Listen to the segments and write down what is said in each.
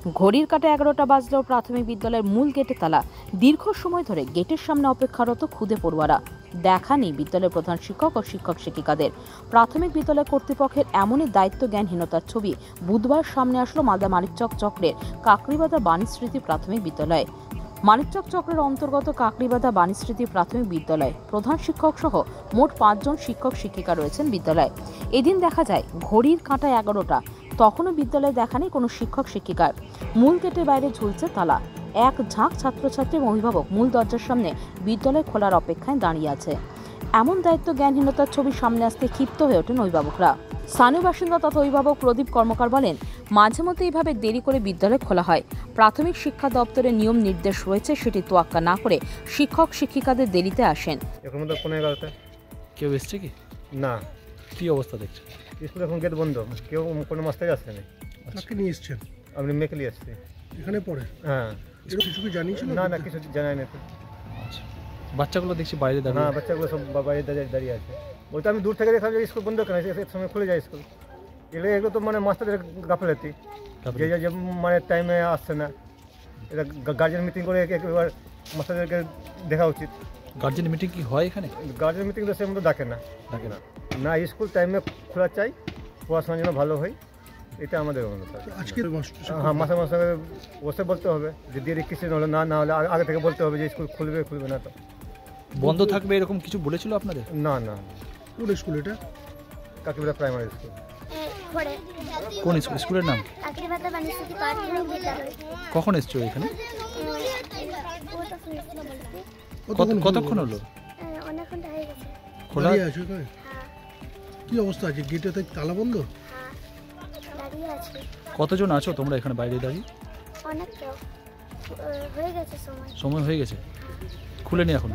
ঘড়ির কাঁটা 11টা বাজলেও প্রাথমিক বিদ্যালয়ের মূল গেটে তালা। দীর্ঘ সময় ধরে গেটের সামনে অপেক্ষারত খুদে পড়ুয়ারা। দেখা নেই বিদ্যালয়ের প্রধান শিক্ষক ও শিক্ষক শিক্ষিকাদের। প্রাথমিক বিদ্যালয় কর্তৃপক্ষের এমনই দায়িত্ব জ্ঞানহীনতার ছবি বুধবার সামনে আসলো মালদা মানিকচক চক্রের কাকড়িবাঁধা বাণীস্মৃতি প্রাথমিক বিদ্যালয়। মানিকচক চক্রের অন্তর্গত কাকড়িবাঁধা বাণীস্মৃতি প্রাথমিক বিদ্যালয় প্রধান শিক্ষক সহ মোট 5 জন শিক্ষক শিক্ষিকা রয়েছেন বিদ্যালয়ে। এদিন দেখা যায় ঘড়ির কাঁটা 11টা, তখনও বিদ্যালয়ে দেখা নেই কোনো শিক্ষক শিক্ষিকার। মূল গেটের বাইরে ঝুলছে তালা। এক ঝাঁক ছাত্রছাত্রী এবং অভিভাবক মূল দরজার সামনে বিদ্যালয় খোলার অপেক্ষায় দাঁড়িয়ে আছে। এমন দায়িত্ব জ্ঞানহীনতার ছবি সামনে আসতে ক্ষিপ্ত হয়ে ওঠেন অভিভাবকরা। স্থানীয় বাসিন্দা তথা অভিভাবক প্রদীপ কর্মকার বলেন, মাঝে মধ্যে এইভাবে দেরি করে বিদ্যালয় খোলা হয়। প্রাথমিক শিক্ষা দপ্তরের নিয়ম নির্দেশ রয়েছে, সেটি তোয়াক্কা না করে শিক্ষক শিক্ষিকাদের দেরিতে আসেন। এখন তো 11:15 কেউ এসছে কি না, কি অবস্থা দেখছে? স্কুল এখন গেট বন্ধ, কেউ কোনো মাস্টার আসছে না। কাকে নিয়ে এসছেন? আপনি মেকে নিয়ে আসছি এখানে পড়ে? হ্যাঁ। কিছু কি জানিয়েছিল? না না, কিছু জানাই না তো। আচ্ছা, বাচ্চাগুলো দেখছি বাইরে দাঁড়িয়ে। হ্যাঁ, বাচ্চাগুলো সব বাইরে দাঁড়িয়ে আছে। বলতে আমি দূর থেকে দেখলাম যে স্কুল বন্ধ কেন, এক সময় খুলে যায় স্কুল। এগুলো তো মানে মাস্টারদের গাফিলতি, যে মানে টাইমে আসছে না। এটা গার্জেন মিটিং করে একবার মাস্টারদেরকে দেখা উচিত। গার্জেন মিটিং কি হয় এখানে? গার্জেন মিটিং তো সেরকম তো ডাকে না না, স্কুল টাইমে খোলা চাই, পড়াশোনার জন্য ভালো হয়, এটা আমাদের অনুরোধ। আজকে হ্যাঁ, মাসে মাসে বসে বলতে হবে যে দেরি কিছু হলে না হলে আগে থেকে বলতে হবে যে স্কুল খুলবে না। তো বন্ধ থাকবে এরকম কিছু বলেছিল আপনাদের? না না। কোন স্কুল এটা? কাকড়িবাঁধা প্রাইমারি স্কুল। কোন স্কুলের নাম? কাকড়িবাঁধা বাণীস্মৃতি প্রাথমিক বিদ্যালয়। কখন এসছো এখানে? কতক্ষণ হলো? অনেক ঘন্টা হয়ে গেছে। খোলা আছে এখানে? কি অবস্থা আছে? গেটে তালা বন্ধ? দাঁড়িয়ে আছে। কতজন আছো তোমরা এখানে বাইরে দাঁড়িয়ে? অনেক কেউ হয়ে গেছে, সময় হয়ে গেছে, খুলেনি এখন।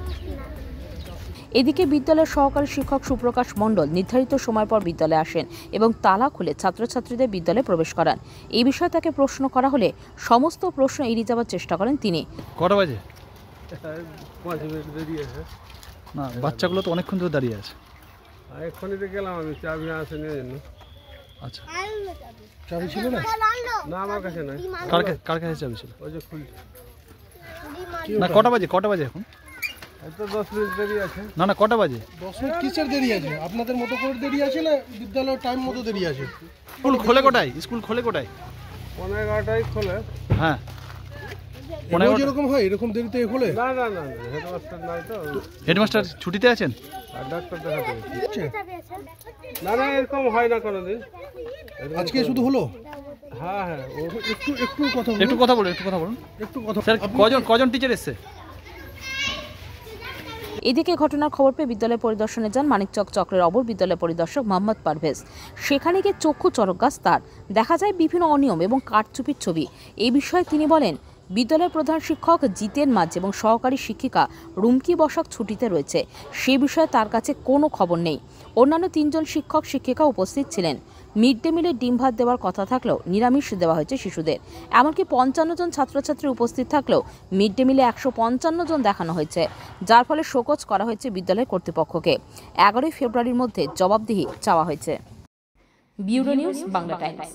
এদিকে বিদ্যালয়ের সহকারী শিক্ষক সুপ্রকাশ মণ্ডল নির্ধারিত সময় পর বিদ্যালয়ে আসেন এবং তালা খুলে ছাত্রছাত্রীদের বিদ্যালয়ে প্রবেশ করান। এই বিষয়ে তাকে প্রশ্ন করা হলে সমস্ত প্রশ্ন এড়িয়ে যাওয়ার চেষ্টা করেন তিনি। কটা বাজে? না, বাচ্চাগুলো তো অনেকক্ষণ ধরে দাঁড়িয়ে আছে। এক্ষুনি তো গেলাম আমি, চাবি আসেনি জন্য। আচ্ছা, চাবি ছিল না? না, আমার কাছে নাই। কার কাছে চাবি ছিল? ওই যে খুলছে না, কটা বাজে এখন? তো 10 মিনিট দেরি আছে। না, কটা বাজে? 10 মিনিট কিসের দেরি আছে? আপনাদের মতো করে দেরি আছে না বিদ্যালয়ের টাইম মতো দেরি আছে? স্কুল খোলে কোটায়? স্কুল খোলে কোটায়? 11:30 খোলে। হ্যাঁ, এরকম হয়? এরকম দেরিতে খোলে? না না না, হেডমাস্টার নাই তো। হেডমাস্টার ছুটিতে আছেন? আর ডাক্তার দেখাতে। না না, এরকম হয় না কোনোদিন। আজকে শুধু হলো? হ্যাঁ হ্যাঁ, একটু কথা বলুন। স্যার, কজন টিচার এসছে? এদিকে ঘটনার খবর পেয়ে বিদ্যালয় পরিদর্শনে যান মানিকচক চক্রের অপর বিদ্যালয় পরিদর্শক মোহাম্মদ পারভেজ। সেখানে গিয়ে চক্ষু চড়ক গাছ তার। দেখা যায় বিভিন্ন অনিয়ম এবং কারচুপির ছবি। এই বিষয়ে তিনি বলেন, বিদ্যালয়ের প্রধান শিক্ষক জিতেন মাঝ এবং সহকারী শিক্ষিকা রুমকি বসাক ছুটিতে রয়েছে। সে বিষয়ে তার কাছে কোনো খবর নেই। অন্যান্য 3 জন শিক্ষক শিক্ষিকা উপস্থিত ছিলেন। মিড ডে মিলে ডিম ভাত দেওয়ার কথা থাকলেও নিরামিষ দেওয়া হয়েছে শিশুদের। এমনকি 55 জন ছাত্রছাত্রী উপস্থিত থাকলেও মিড ডে মিলে 155 জন দেখানো হয়েছে, যার ফলে শোকজ করা হয়েছে বিদ্যালয় কর্তৃপক্ষকে। 11 ফেব্রুয়ারির মধ্যে জবাবদিহি চাওয়া হয়েছে। Bureau news, Bangla Times.